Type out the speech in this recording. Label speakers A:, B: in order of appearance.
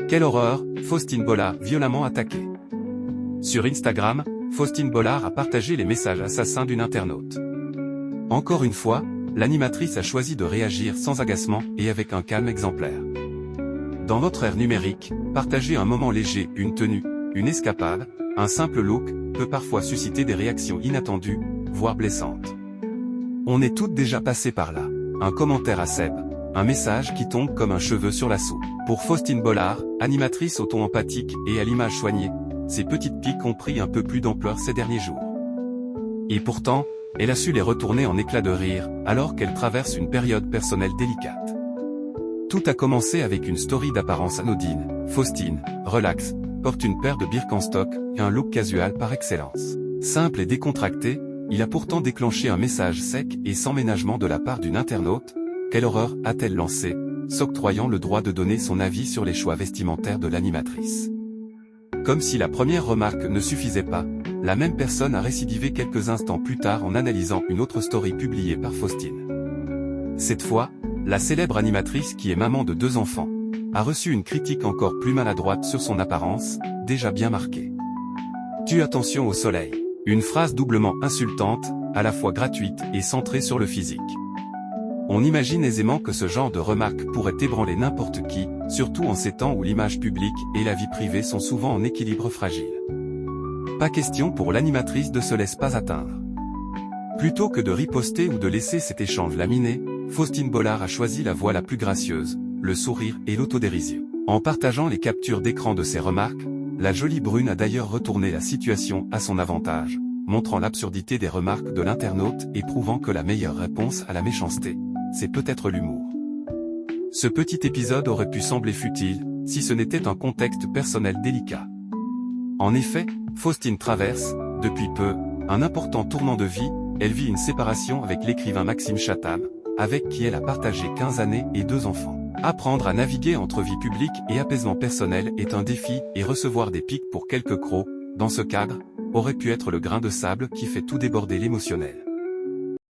A: Quelle horreur, Faustine Bollard violemment attaquée. Sur Instagram, Faustine Bollard a partagé les messages assassins d'une internaute. Encore une fois, l'animatrice a choisi de réagir sans agacement et avec un calme exemplaire. Dans notre ère numérique, partager un moment léger, une tenue, une escapade, un simple look, peut parfois susciter des réactions inattendues, voire blessantes. On est toutes déjà passées par là. Un commentaire à Seb, un message qui tombe comme un cheveu sur la soupe. Pour Faustine Bollard, animatrice au ton empathique et à l'image soignée, ces petites piques ont pris un peu plus d'ampleur ces derniers jours. Et pourtant, elle a su les retourner en éclats de rire, alors qu'elle traverse une période personnelle délicate. Tout a commencé avec une story d'apparence anodine. Faustine, relax, porte une paire de Birkenstock et un look casual par excellence. Simple et décontracté, il a pourtant déclenché un message sec et sans ménagement de la part d'une internaute. Quelle horreur, a-t-elle lancé, s'octroyant le droit de donner son avis sur les choix vestimentaires de l'animatrice. Comme si la première remarque ne suffisait pas, la même personne a récidivé quelques instants plus tard en analysant une autre story publiée par Faustine. Cette fois, la célèbre animatrice qui est maman de 2 enfants, a reçu une critique encore plus maladroite sur son apparence, déjà bien marquée. Tu attention au soleil. Une phrase doublement insultante, à la fois gratuite et centrée sur le physique. On imagine aisément que ce genre de remarque pourrait ébranler n'importe qui, surtout en ces temps où l'image publique et la vie privée sont souvent en équilibre fragile. Pas question pour l'animatrice de se laisser pas atteindre. Plutôt que de riposter ou de laisser cet échange laminer, Faustine Bollard a choisi la voie la plus gracieuse, le sourire et l'autodérision. En partageant les captures d'écran de ses remarques, la jolie brune a d'ailleurs retourné la situation à son avantage, montrant l'absurdité des remarques de l'internaute et prouvant que la meilleure réponse à la méchanceté, c'est peut-être l'humour. Ce petit épisode aurait pu sembler futile, si ce n'était un contexte personnel délicat. En effet, Faustine traverse, depuis peu, un important tournant de vie. Elle vit une séparation avec l'écrivain Maxime Chatham, avec qui elle a partagé 15 années et 2 enfants. Apprendre à naviguer entre vie publique et apaisement personnel est un défi, et recevoir des piques pour quelques crocs, dans ce cadre, aurait pu être le grain de sable qui fait tout déborder l'émotionnel.